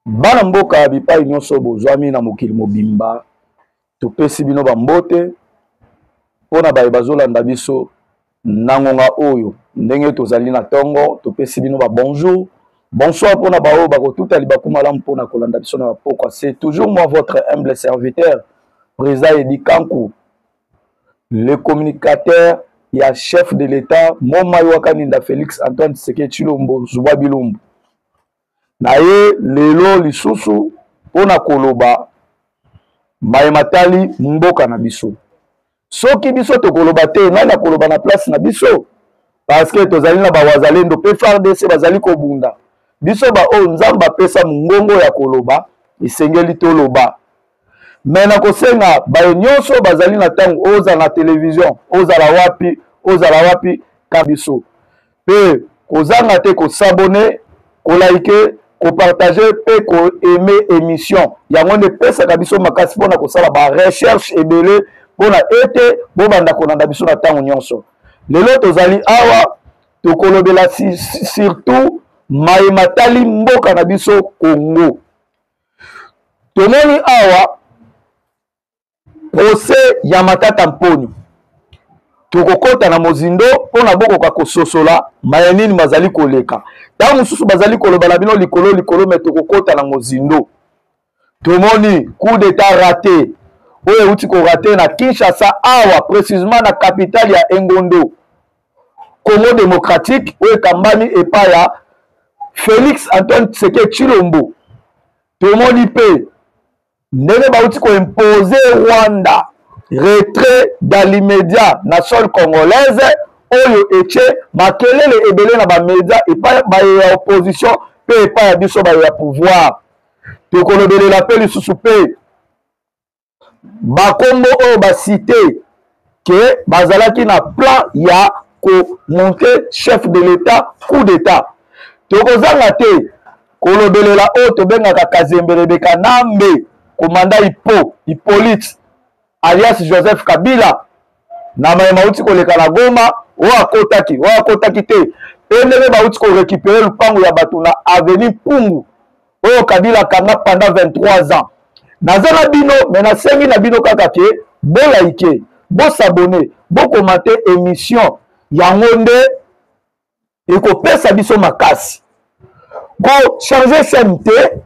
bana mboka bipai nyonso bozwami na mokili mobimba topesi bino bambote mpona baye bazolanda biso na ngonga oyo ndenge tozali na tongo topesi bino ba bonjour bonsoir mpona baoyo bakotuta libaku malamu mpona kolanda biso na bapokwa. C'est toujours moi votre humble serviteur Président Edi Kankou, le communicateur ya chef de l'État Moma Wakaninda Félix Antoine Tshisekedi Tshilombo Zuba Bilumbu. Naye lelo lisusu pona koloba mayematali mboka na biso. Soki biso to koloba te nani akoloba na place na biso parce que tozali na bawazalendo pe FARDC bazali kobunda. Biso ba o nzamba pesa mungongo ya koloba isengeli toloba. Mena kosenga baye nyonso bazali na tango oza na télévision ozala wapi kabiso. Pe kozanga te ko s'abonner, ko liker, ko partager pe ko aimer émission. Yango ne pesa kabiso makasi pona ko sala ba recherche ebele pona ete bo banda konanda biso na tango nyonso. Lelo tozali awa to kolobela surtout mayematali mboka na biso Congo. Tomoni awa procès ya Matata Mponyo tokokota na mozindo pona bokoka kososola mayenini mazali koleka tango susu bazali koloba na bino likolo me tokokota na mozindo. Tomoni coup d'état raté oyo uti ko raté na Kinshasa awa précisément na capitale ya Engondo Congo démocratique oyo kambani epa ya Félix Antoine Tshisekedi Tshilombo. Tomoni pe ndenge bauti ko imposer Rwanda retrait dans l'immédiat na sol congolaise oyo eche makelele ebele na ba média epa ba ya opposition pe epa ya biso ba ya pouvoir. Tokolobele la pe lisusu pe bakombo oyo basite ke bazalaki na plan ya ko monter chef de l'État coup d'état. Tokozanga te kolobelela oyo tobengaka Kazemberebeka Nambe commandant Hippolyte alias Joseph Kabila na mayema uti koleka na Goma akotaki te ndenge bauti ko récupérer lupango ya bato na avenue Pungu oyo Kabila kanga pendant 23 ans. Nazana bino mena sengi na bino kaka ke bo like bo s'abonner bo commenter émission yango nde ekopesa biso makasi ko changer chaîne te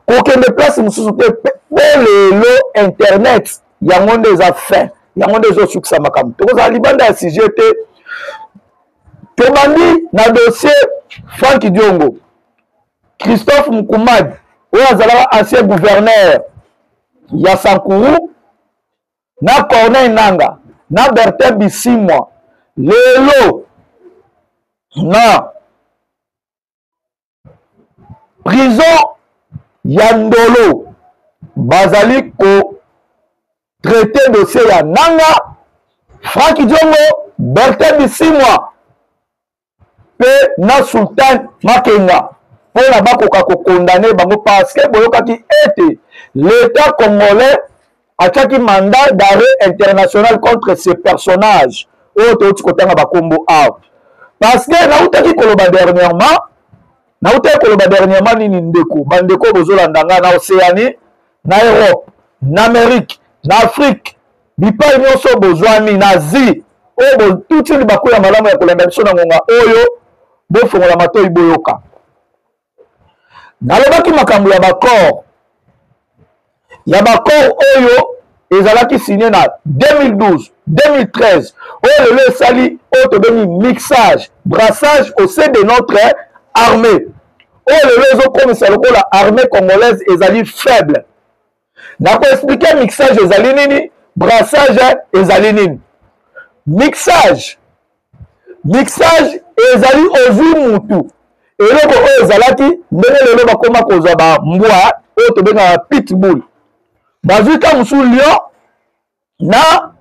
ko kende place mususu te lelo internet yango nde eza fin yango nde ezosukisa makambo tokozala libanda ya sujet te tobandi na dossier Frank Diongo Christophe Moukoumad oyo azalaka ancien gouverneur ya Sankuru na Corneille Nanga na Bertin Bisimwa lelo na prison ya Ndolo bazali ko traité dossier ya Nanga Frank Diongo Bertin Bisimwa pe na Sultan Makenga pona bakoka ko condamner bango parce que boyokaki ete l'État congolais atiaki mandat d'arrêt international contre ces personnages oyo touti kotanga bakombo awa parce que nautaki koloba dernièrement nini ndeko bandeko bozolandanga na Océanie na Europe na Amérique na Afrique bipai nyonso bozwami na Asie oyo botuti libaku ya malamu ya kolanda biso na ngonga oyo bofongola matoi boyoka. Nalobaki makambo ya bakor oyo ezalaki signé na 2012 2013 oyo lelo esali oyo tobengi mixage brassage au sein de notre armée oyo lelo ezokomisa lokola armée congolaise ezali faible. Nako expliquer mixage ezali nini brassage ezali nini. Mixage ezali ozwi mutu eloko oyo ezalaki ndenge lelo bakoma kozwa ba mbwa oyo tobengaka pitbull bazwika musu lion na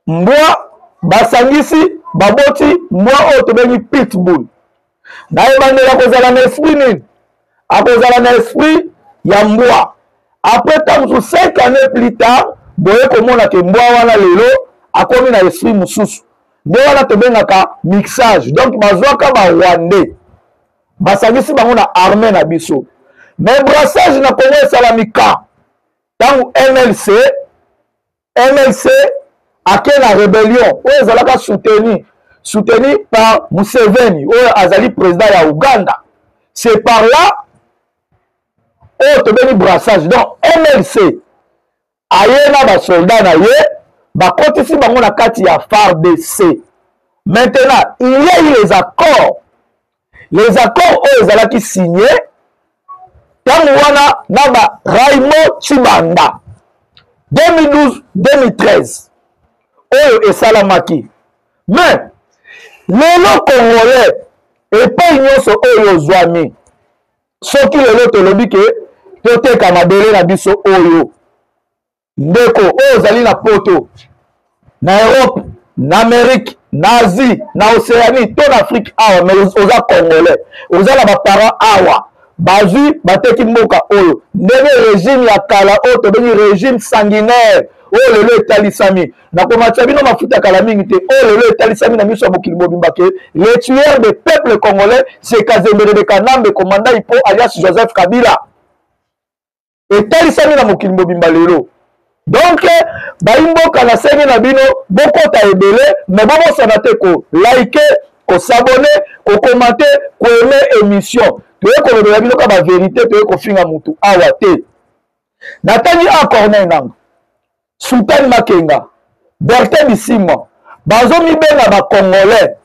mbwa basangisi baboti mbwa oyo tobengi pitbull na ebandela kozala na esprit nini akozala na esprit ya mbwa après ta musu 5 années plus tard boye komona ke mbwa wana lelo akomi na esprit mususu nde wana tobengaka mixage donc bazwaka ba Rwandais basangisi bango na armée na biso mais brassage na Congo esalamika ntango MLC ake la rébellion oyo ezalaka soutenu par Museveni oyo azali président ya Uganda. C'est par là oyo tobeni brassage. Donc MLC aye na basoldat na ye bakotisi bango na kati ya FARDC. Maintenant il y a eu les accords oyo ezalaki signé ntango wana na ba Raymond Tshibanda 2012-2013 oyo esalamaki. Mais lelo congolais epai nyonso oyo ozwami soki lelo tolobi ke toteka mabele na biso oyo ndeko oyo ozali na poto na Europe na Amérique na Asie na Océanie to na Afrique awa mais oza congolais oza na baparent awa bazwi bateki mboka oyo ndenge régime ya kala oyo tobengi régime sanguinaire oyo lelo etalisami nakomatisa bino mafuta ya kala mingi te oyo lelo etalisami na miso ya mokili mobimba ke le tueur de peuple congolais c'est Kazembe Kanambe commandant Hippo alias Joseph Kabila etalisami na mokili mobimba lelo. Donc baimboka na senge na bino bokota ebele mais bobosana te ko like ko s'abonner ko commenter ko aimer émission toye kolobela bino ka ba vérité toye kofinga mutu awa te natangi a Corneille Nangaa Sultan Makenga Bertin Bisimwa bazomi benga ba congolais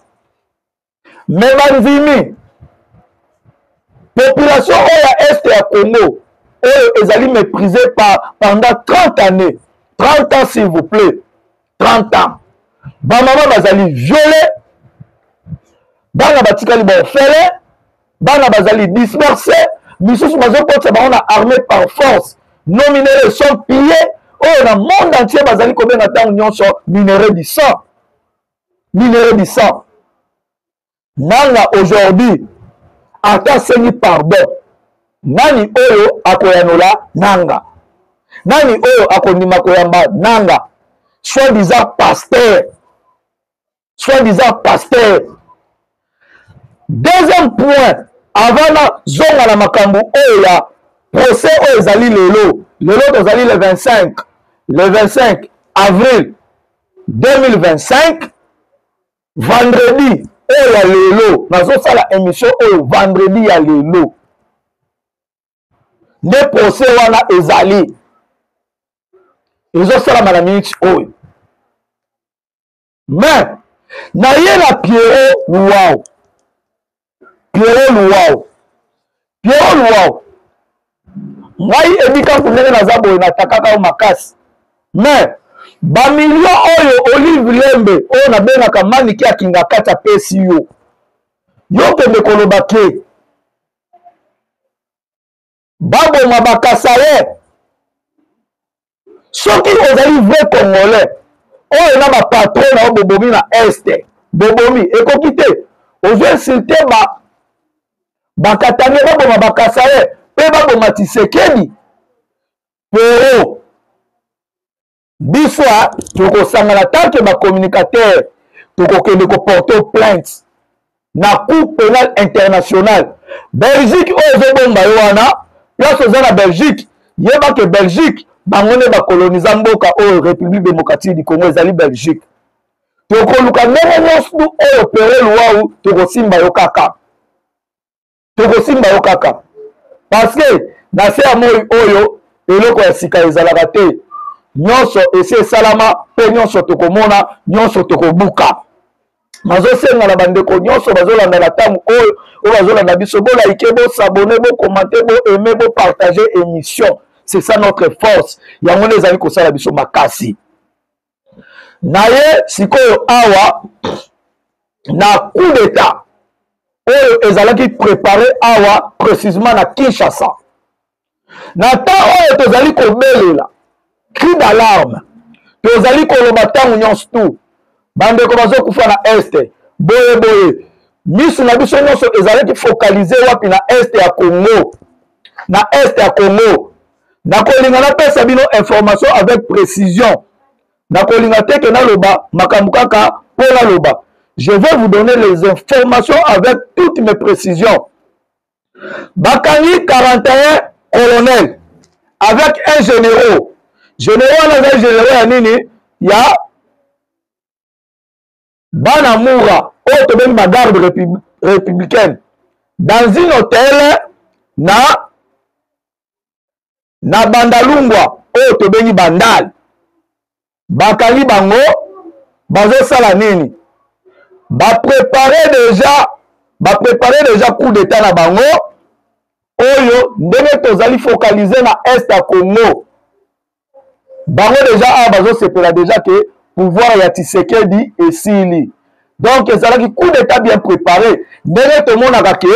mais banzimi population oyo ya est ya Congo oyo ezali méprisé pendant 30 années 30 ans s'il vous plaît 30 ans bamama bazali violé bana batikali baofele bana bazali dispersé misusu bazokotisa bango na armée par force nos minéraux sont pillés oyo na monde entier bazali kobenga ntango nyonso minéraux du sang Nangaa aujourd'hui ata asengi pardon nani oyo akoyanola Nangaa nani oyo akondima koyamba Nangaa soi-disant pasteur. Deuxième point avant na zonga na makambo oyo ya procès oyo ezali lelo tozali le 25 avril 2025 vendredi oyo ya lelo nazosala émission oyo vendredi ya lelo nde procès wana ezali ezosalama na minute oyo mais naye na Pierrot Luau ngai ebikampu ndenge naza boye natakaka makasi mais bamilio oyo Olive Lembe oyo nabengaka maniki akinga kati apesi yo kende koloba ke baboma bakasa ye soki ozali vrai congolais oyo na bapatron na bobomi na este bobomi ekoki te ozo insulte bakatange baboma bakasa ye mpe baboma Tshisekedi pero biso tokosangana tanke bacommunicateur tokokende koporte plainte na cour pénal international Belgique oyo ezobomba yo wana place oza na Belgique yeba ke Belgique bango nde bakoloniza mboka oyo République démocratique du Congo ezali Belgique tokoluka ndenge nyonso oyo Pierrot Luau tokosimba yo kaka parce que na se ya moi oyo eloko ya sika ezalaka te nyonso esi esalama mpe nyonso tokomona nyonso tokobuka nazosenga na bandeko nyonso bazolanda na ntango oyo bazolanda biso bolaike bosabone bokomante boaime bopartage émission c'est ça notre force yango nde ezali kosala biso makasi naye sikoyo awa na coup d'état oyo ezalaki préparé awa précisément na Kinshasa na ntango oyo tozali kobelela cri d'alarme tozali koloba ntango nyonso tu bandeko bazokufa na este boye miso na biso nyonso ezalaki focaliser wapi na este ya Congo nakolinga napesa bino information avec précision nakolinga te ke naloba makambo kaka mpo naloba je vais vous donner les informations avec toutes mes précisions Bakangi 41 colonels avec un général. Général avec général nini ya Banamoura, autre même ma garde républicaine, dans un hôtel na Bandalungwa, autre bengi Bandal. Bakali bango, bazo sala nini. Ba préparer déjà coup d'état na bango. Oyo ndenge tozali focaliser na est à Congo. Bango déjà bazo sepela déjà que pouvoir ya Tshisekedi et Sili. Donc ça là qui coup d'état bien préparé. Ndenge to mona ka ke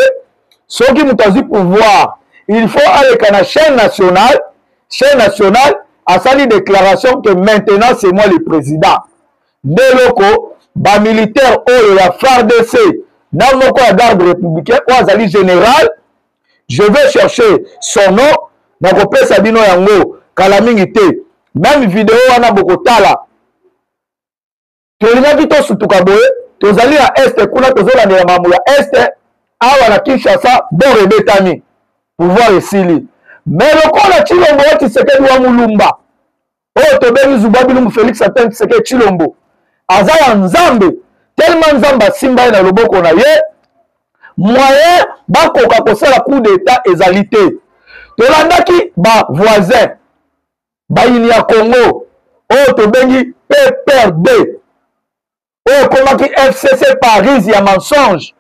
soki mutazi pouvoir, il faut aller à la chaîne nationale a sali déclaration que maintenant c'est moi le président. Neloko ba militaire oyo ya FARDC na moko ya garde républicain ou azali général. Je vais chercher son nom, na kopesa bino yango kala mingi te. Même vidéo wana bokotala. Tolinga kito sutuka boye, tozali ya este kuna tozolandela mamu ya este awa na Kinshasa bore betami pouvoir esili. Mais lokola Chilombo wa Tshisekedi wa Mulumba oyo tobengi Zuba Bilumbu Félix Antoine Tshisekedi Chilombo aza ya nzambe tellement nzambe asimba ye na loboko na ye moyen bakoka kosala coup d'état ezali te. Tolandaki ba voisin bayini ya Congo oyo tobengi PPRD oyo komaki FCC Paris ya mensonge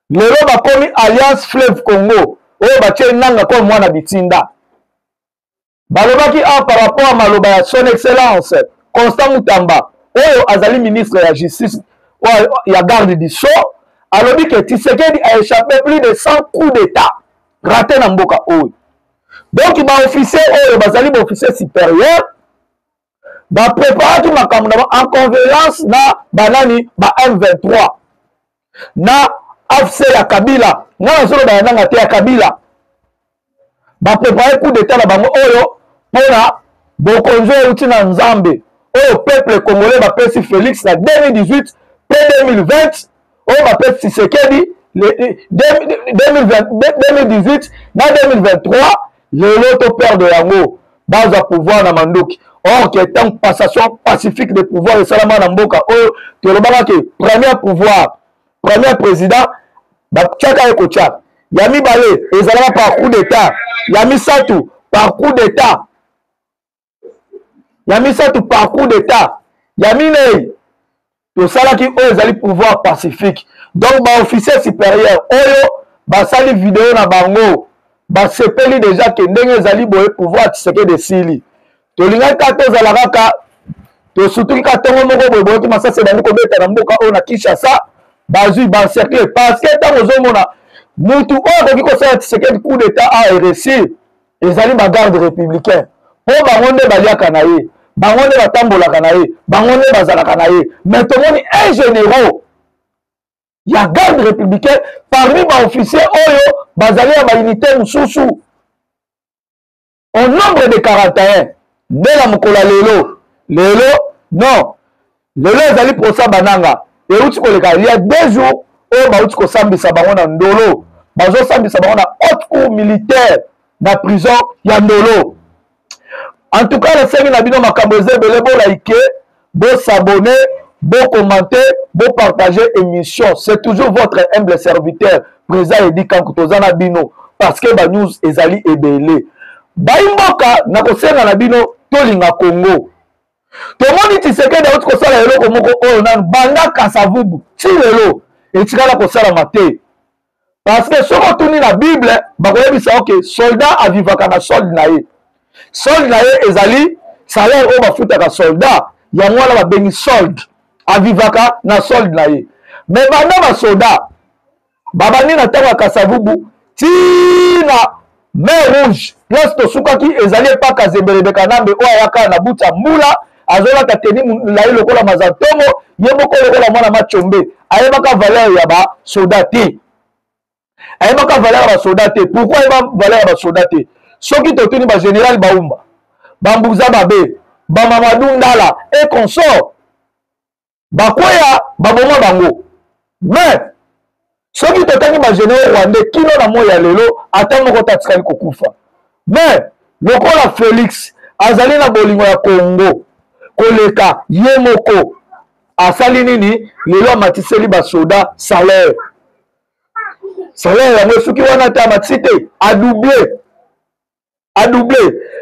lelo bakomi Alliance Fleuve Congo oyo batie nanga kwa mwana bitinda balobaki par rapport à maloba ya son excellence Constant Mutamba oyo azali ministre ya justice ya garde du sceau alobi que Tshisekedi a échappé plus de 100 coups d'état raté na mboka oyo. Donc ba officier oyo bazali ba officier supérieur ba préparaki makambo en convergence na banani ba M23 na AFC ya Kabila ngana solo ba nanga te ya Kabila ba préparer coup d'état na bango oyo pona bokonzo uti na nzambe oyo peuple congolais ba pesi Félix na 2018 pe 2020 oyo ba pesi Tshisekedi 2018 na 2023 lelo to perdre yango baza pouvoir na mandoki. Or que tant passation pacifique de pouvoir et salama na mboka oyo tolobaka ke premier pouvoir premier président ba tchaka eko tchaka ya mibale ezalaka par coup d'état ya misatu par coup d'état ya misatu par coup d'état ya minei tosalaki oyo ezali pouvoir pacifique. Donc ba officier supérieur oyo basali vidéo na bango basepeli déjà ke ndenge ezali boye pouvoir Tshisekedi esili tolingai ka tozala kaka tosutuki ka ntongo moko boye boyoki masasi ebandi kobeta na mboka oyo na Kinshasa bazwi bancercle parce que ntango ozomona mutu oyo akoki kosala Tshisekedi coup d'état a réussir ezali bagarde républicain mpo bango nde baliaka na ye bango nde batambolaka na ye bango nde bazalaka na ye. Mais tomoni un général ya garde républicain parmi baofficier oyo bazali ya baunité mosusu au nombre de 41 nde na mokola lelo non lelo ezali prosa bananga euti koleka ya 2 jours oyo bauti kosambisa bango na ndolo bazosambisa bango na haute cour militaire na prison ya ndolo. En tout cas nasengi na bino makambo eza ebele bolaike bosabone commenter partager émission. C'est toujours votre humble serviteur président Edi Kankou tozana bino parce que ba news ezali ebele baimboka na kosenga na bino tolinga Congo tomoni Tshisekedi auti kosala eloko moko oyo nanu banda Kasavubu ti lelo etikala kosala mate parce que soko tuni na Bible bakoyebisa ok soldat avivaka na solde na ye ezali salaire oyo bafutaka soldat yango wana babengi solde avivaka na solde na ye. Mais banda basoda babandi na ntango ya Kasavubu tina mer rouge place tosukaki ezali epaka Zemberebeka Nambe oyo ayaka na buta mbula azolaka teni molai lokola mazantongo ye moko lokola mwana machombe ayebaka valeur ya basoda te pourquoi ayeba valeur ya basoda te soki totuni bagénéral Baumba Bambuza Babe Bamamadou Ndala et consort bakwea baboma bango. Mais soki totangi bagénéraux rwandais kino na moi ya lelo ata moko tatikali kokufa. Mais lokola Félix azali na bolingo ya Congo koleka ye moko asali nini lelo amatiseli basoda salaire yango soki wana te amatisi te adouble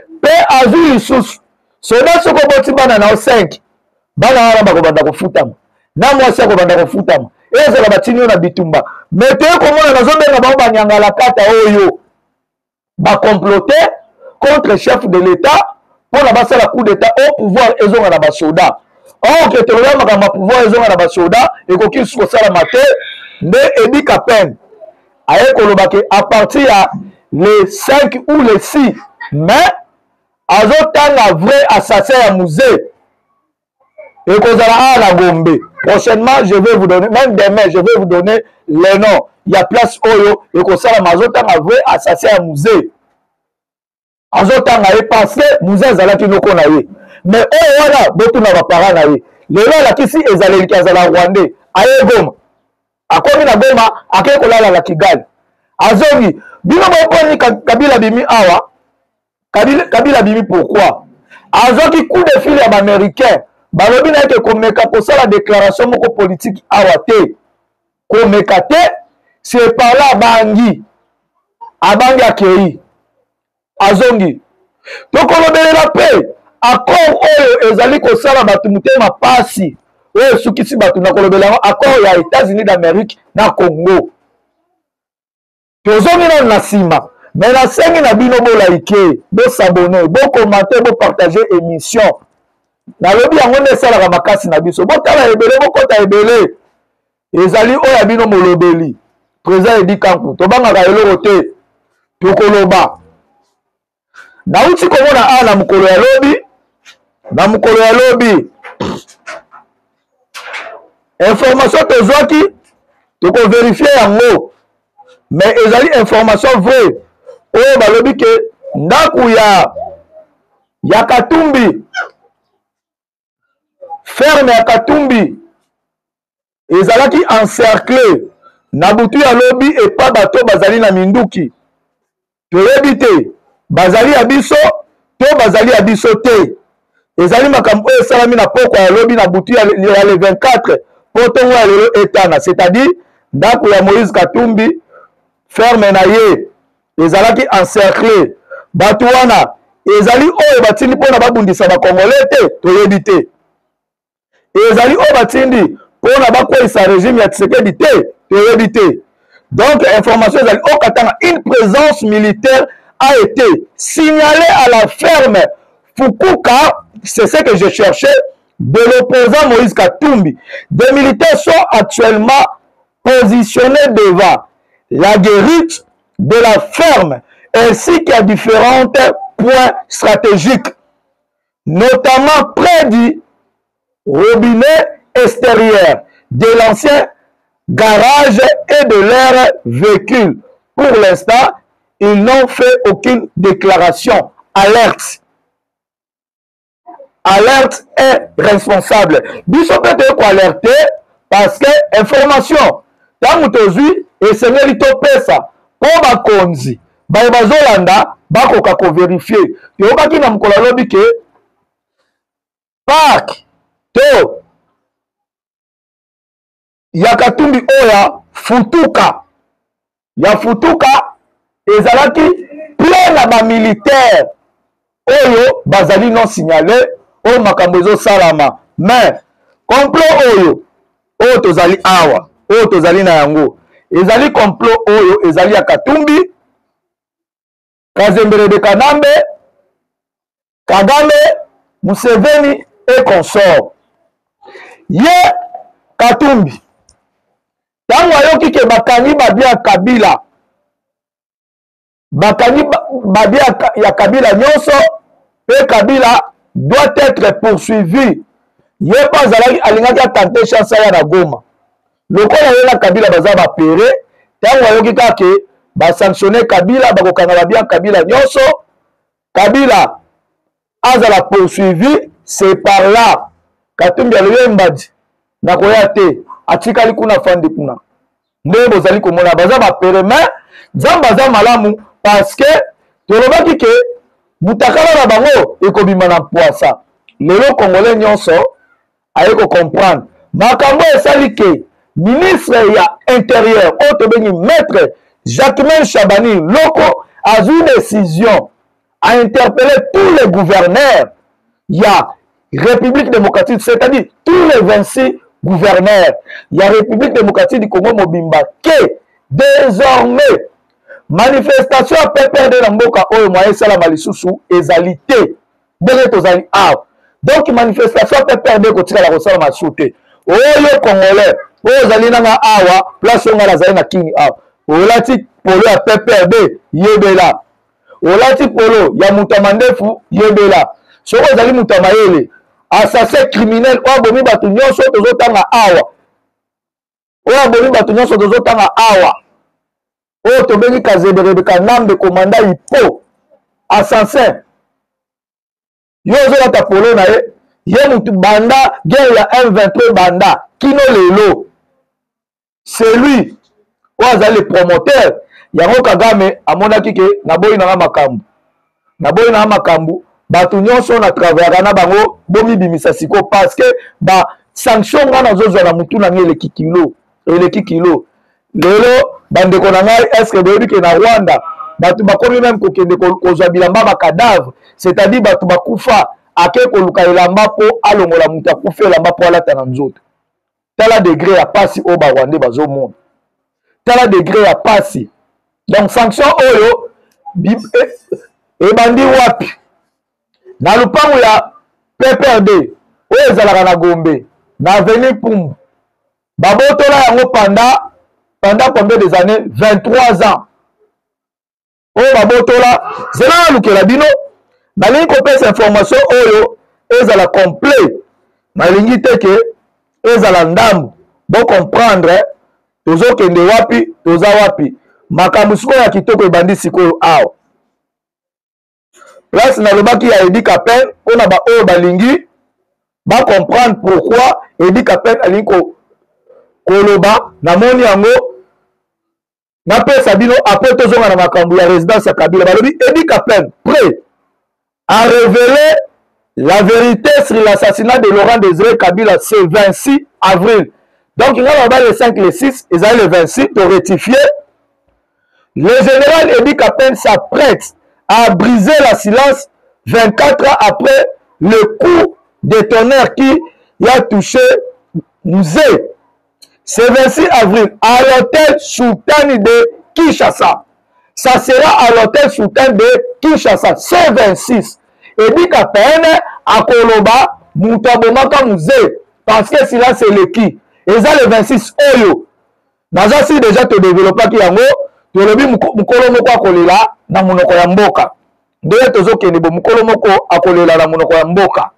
mpe azwi lisusu soda soko boti bana nao 5 bana wana bakobanda kofutama na mwasi akobanda kofutama ezala batini yo na bitumba me toye komona nazobenga bango banyangala kata oyo bacomplote contre chef de l'état mpona basala coup d'état au pouvoir ezonga na basoda oke toloba makambo ya pouvoir ezonga na basoda ekoki lisusu kosalama te nde Edi Kapene aye kolobake à partir ya le 5 ou le 6 mai azotanga vrai assassin ya musée ekozala a na Gombe. Prochainement je vais vous donner, même demain je vais vous donner les noms. Il y a place oyo ekozala azotanga vrai assassin ya musée azotanga ye parce que musée azalaki noko na ye mais oyo wana botuna bapara na ye lelo alakisi ezaleliki azala rwandais aye Goma akomi na Goma akei kolala na Kigali azongi bino boponi Kabila bimi awa Kabila bimi pourquoi azoki coup de fil ya baaméricain balobi na yeke komeka kosala déclaration moko politique awa te komeka te c'est par là abangi akei azongi tokolobelela mpe accord oyo ezali kosala bato motema pasi oyo esukisi bato na kolobela yango accord ya États-Unis d'Amérique na Congo tozongi nano na nsima me nasengi na bino bolaike bosabone bokomante bopartage émission nalobi yango nde esalaka makasi na biso botala ebele bokota ebele ezali oyo ya bino molobeli président Edi Kanku tobangaka eloko te tokoloba nauti komona a na mokolo ya lobi information tozwaki tokoverifie yango mais ezali information vrai oyo balobi ke ndaku ya Katumbi ferme ya Katumbi ezalaki encerclé na butu ya lobi epa bato bazali na minduki toyebi te bazali ya biso to bazali ya biso te ezali makambo oyo esalami na pokwa ya lobi na butu ya le 24 po ntongo ya lelo etana c'est-à-dire ndako ya Moïse Katumbi ferme na ye ezalaki encerclé bato wana ezali oyo batindi mpona babundisa bakongolais te toyebi te ezali oyo batindi mpona bakweyisa régime ya Tshisekedi te toyebi te donc information ezali okatanga une présence militaire a été signalée à la ferme Fukuka, c'est ce que je cherchais, de l'opposant Moïse Katumbi. Des militaires sont actuellement positionnés devant la guérite de la ferme ainsi qu'à différents points stratégiques, notamment près du robinet extérieur, de l'ancien garage et de leur véhicule. Pour l'instant, ils n'ont fait aucune déclaration. Alerte. Alerte est responsable. Biso peut-être quoi alerter parce que information. Tant que tu et seigneur to pesa pour bakonzi. Ba bazolanda bakoka ko vérifier. Yo baki na mkola lobi ke park to ya Katumbi oya Futuka. Ya Futuka ezalaki plein na ba militaire oyo bazali non signalé o makambo ezo salama mais complot oyo tozali awa oyo tozali na yango ezali complot oyo ezali ya Katumbi Kazembere Kanambe Kagame Museveni et consort ye Katumbi tango ayoki ke bakangi babia Kabila bakani babia ya Kabila nyonso pe Kabila doit être poursuivi ye pas alingaki atante chance ya na Goma lokola ye na Kabila baza bapere tango ayoki kake basanctionne Kabila bakokanga babia Kabila nyonso Kabila azala poursuivi c'est par là Katumbi alobi mbadi nakoya te atikali kuna fandi kuna nde bozali komona baza bapérement nzambe aza malamu parce que tolobaki ke mutakala na bango ekobima na poisa lelo congolais nyonso aye comprendre makambo esali ke ministre ya intérieur oyo tobengi maître Jacquemain Chabani Loko a eu une décision à interpeller tous les gouverneurs. Il y a République démocratique, c'est-à-dire tous les 26 gouverneurs. Il y a République démocratique du Congo Mobimba qui désormais manifestation à PPRD dans Mboka Oyo Moye Salama Lisusu ezalité. Donc manifestation à PPRD kotika la Rosala Masute. Oyo Congolais, oyo zali nanga awa, place nga la zali na king awa. Olati polo ya PPRD yebela. Olati polo ya Mutamandefu yebela. Soko zali Mutamayele. Assassin criminel oyo bomi batu nyonso tozotanga awa. Oyo bomi batu nyonso tozotanga awa. Oyo tobengi Kazeberebeka Nambe komanda Ipo. Assassin. Yo zolata polo na ye. Ye mutu banda guerre ya M23 banda. Kino lelo. C'est lui. Oaza le promoteur yango Kagame amonaki ke naboyi na makambu batu nyonso na travailler na bango bomi bimisa siko parce que ba sanction ngana zozwa na mutu na eleki kilo lelo bandeko na ngai est-ce que boyebi ke na Rwanda batu bakomi même kokende kozwa bilamba ba cadavre c'est-à-dire batu bakufa ake koluka elamba po alongola mutu akufa elamba po alata na nzoto tala degré ya pasi o ba Rwanda bazomona tala degré ya pasi donc sanction oyo ebandi wapi na lupango ya PPRD oyo ezalaka na Gombe na avenue Pumbu babotola yango pendant combien des années 23 ans oyo babotola zela na lukela bino nalingi kopesa information oyo ezala complet nalingi teke ezala ndambu bo comprendre tozo kende wapi toza wapi makambo sikoyo ya kitoko ebandi sikoyo awa place na lobaki ya Edi Kapen mpona ba oyo balingi ba comprendre pourquoi Edi Kapen alingi koloba namoni yango napesa bino après tozonga na makambo ya résidence ya Kabila balobi Edi Kapen prêt à révéler la vérité sur l'assassinat de Laurent Désiré Kabila ce 26 avril. Donc, il y a le 5, le 6, ils ont le 26 pour rectifier. Le général Edi Kapen s'apprête à briser la silence 24 ans après le coup de tonnerre qui a touché Musée. C'est 26 avril à l'hôtel Sultan de Kinshasa. Ça sera à l'hôtel Sultan de Kinshasa. C'est 26. Edi Kapen à Koloba, Moutabomaka Musée. Parce que c'est là, c'est le qui. Et ça, le 26 oyo. Naza si déjà te développé qui yango, tu lobi mukolo moko akolela na munoko ya mboka. Ndeye tozo kende bo mukolo moko akolela na munoko ya mboka.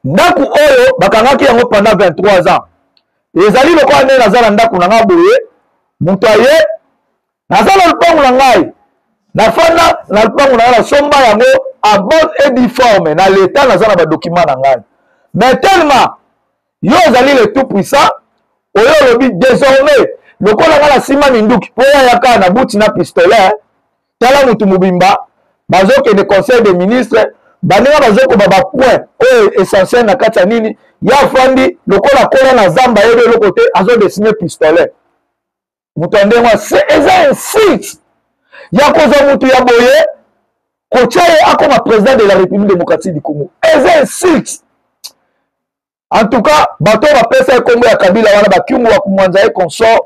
Ndaku oyo bakangaki yango pendant 23 ans. Ezali loko ane nazala ndaku na ngaboye, mutu aye nazala lupangu na ngai. Nafanda na lupangu na ngai na somba yango a bonne et due forme na l'état nazala ba document na ngai. Mais tellement yo zali le tout puissant oyo lobi désormais lokola ngala sima minduki po yaka na buti na pistolet tala mutu mubimba bazoke de conseil des ministres banenga bazoko baba point oyo essentiel na kati ya nini ya fandi lokola kola na zamba yebe lokote azo dessiner pistolet mutu andengwa c'est un site ya koza mutu ya boye kochaye akoma président de la République démocratique du Congo un site. En tout cas, bateau va passer comme ya Kabila wana bakiungu wa kumwanza consort.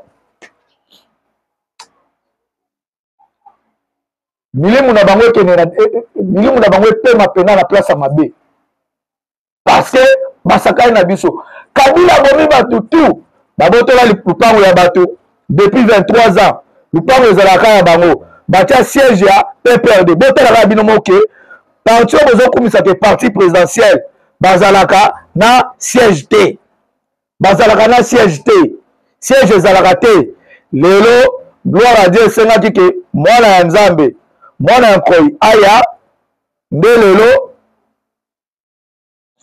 Milimu na bango pema pena na place mabe. Parce que basakai na biso. Kabila bomi batu tout. Baboto la lupango ya bato depuis 23 ans. Lupango ezalaka ya bango. Batia siège ya PPRD. Boto la bino moke. Parti bozo kumisa ke parti présidentiel. Bazalaka na siège T. Bazalaka na siège T. Siège ezalaka T. Lelo, gloire à Dieu, sengaki ke mwana ya Nzambe, mwana ya Nkoi aya, nde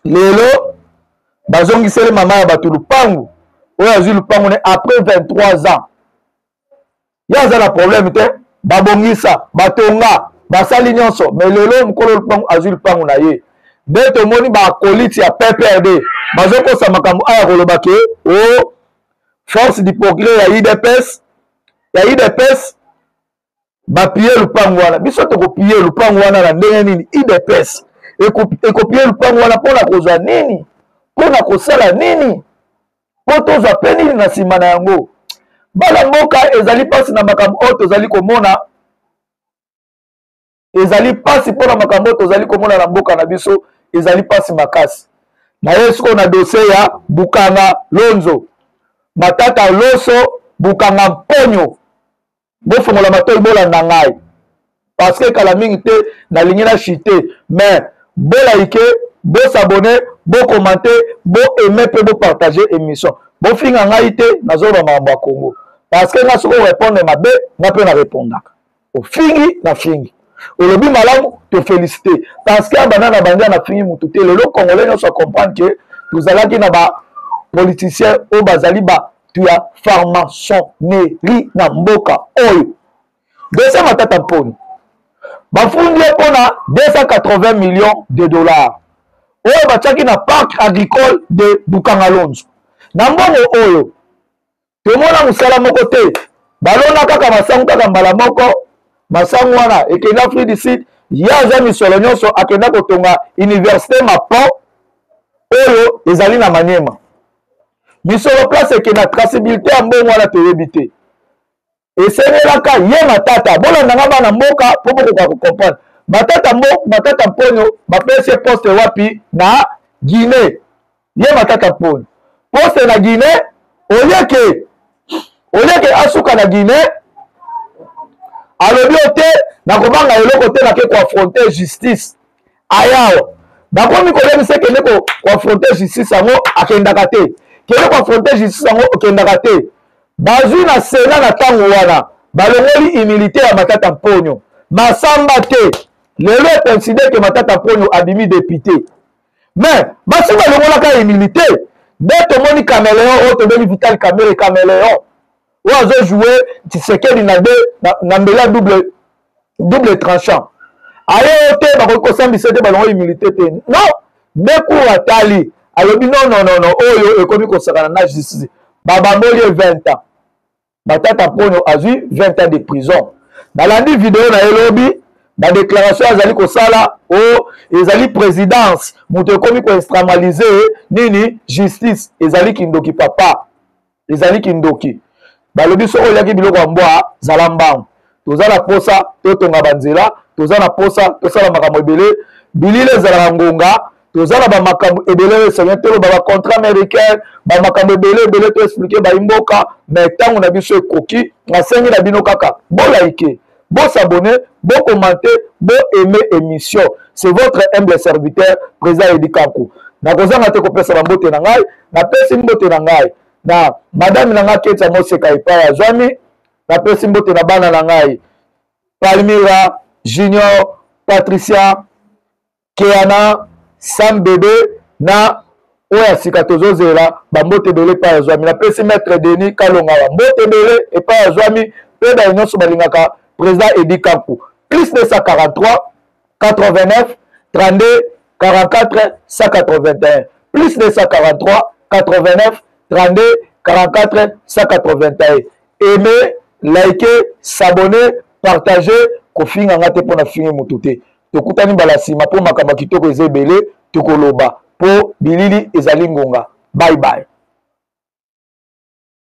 lelo, bazongisele mama ya bato lupangu, oyo azwi lupango ne après 23 ans ye aza na problème te babongisa batonga basali nyonso mais lelo mokolo lupango azwi lupango na ye nde tomoni bakoliti ya PPRD bazokosa makambo aya koloba ke o force d'hypocrite ya IDPS bapie lupango wana biso tokopie lupango wana na ndenge nini IDPS ekopie lupango wana mpona kozwa nini mpona kosala nini mpo tozwa pe nini na nsima na yango bala mboka ezali mpasi na makambo oyo tozali komona ezali mpasi mpona makambo oyo tozali komona na mboka na biso ezali mpasi makasi na ye sikoyo na dossier ya Bukanga Lonzo Matata Loso Bukanga Mponyo bofongola matoi bolanda ngai parce que kala mingi te nalingi na chite mais bolaike bosabone bokomante boaime mpe bopartage émission bofinga ngai te nazoloba makambo ya Congo parce que nga soko répondre mabe nga mpe na répondaka ofingi na fingi olobi malamu te félicité parce que abanda na bandia na fingi mutu te lelo congolais nyonso comprendre que tozalaki na bapoliticien oyo bazali tu ya franc-maçonnerie na mboka oyo dossier Matata Mponyo bafundi ye mpona 280 millions de dollars oyo batiaki na parc agricole de Bukanga Lonzo na mbongo oyo tomona mosala moko te balona kaka masango kaka mbala moko masango wana ekenda Afrique du Sud ye aza misolo nyonso akenda kotonga université Mapo oyo ezali na Maniema misolo place ekenda traçabilité ya mbongo wana toyebi te esenelaka ye Matata bolandanga bana mboka mpo bokoka kocomprendre Matata Mponyo bapesi ye poste wapi na Guinée ye Matata Mponyo poste na Guinée olieke asuka na Guinée alobi ote nakobanga eloko te nake koaffronte justice ayawa bakomi kolebisa kende koaffronte justice yango akendaka te kende koaffronte justice yango okendaka te bazwi na Sénat na ntango wana balongoli humilité ya Matata Mponyo masamba te lelo econsidere ke Matata Mponyo abimi député mais basi balongolaka humilité nde tomoni Caméléon oyo tobengi Vital Kamerhe Caméléon oyo azojoue Tshisekedi na mbela double tranchant aye oyo te bakoki kosambisa te balongoli humilité te non nde cour atali alobi non oyo ekomi kosakana na justice babamboli 20 ans Matata Mponyo azwi 20 ans de prison nalandi video na elobi ba déclaration azali kosala o ezali présidence moto ekomi koinstrumentaliser nini justice ezali kindoki papa ezali kindoki balobi soko oliaki biloko ya mbwa zala mbangu toza na posa totonga banzela toza na posa tosala makambo ebele bilile ezalaka ngonga toza na bamakambo ebele esenye toloba bacontrat américain bamakambo ebele to explike baimboka mais ntango na biso ekoki nasengi na bino kaka bolaike bosabone bokomante boaime émission c'est votre humble serviteur président Edi Kankou nakozanga te kopesa bambote na ngai napesi mbote na ngai na madame na ngai Ketia Moseka epai ya zwami napesi mbote na bana na ngai Palmira Junior Patricia Keana Sam Bébé na oya sika tozozela bambote ebele epai ya zwami napesi maître Denis Kalonga bambote ebele epai ya zwami mpe baye nyonso balingaka président Edi Kankou plus 243 89 32 44 181 plus 243 89 32 44 181 aimer liker s'abonner partager kofinga ngate pona fingi mutu te tokutani mbala nsima mpo makambo kitoko eza ebele tokoloba mpo bilili ezali ngonga bye bye.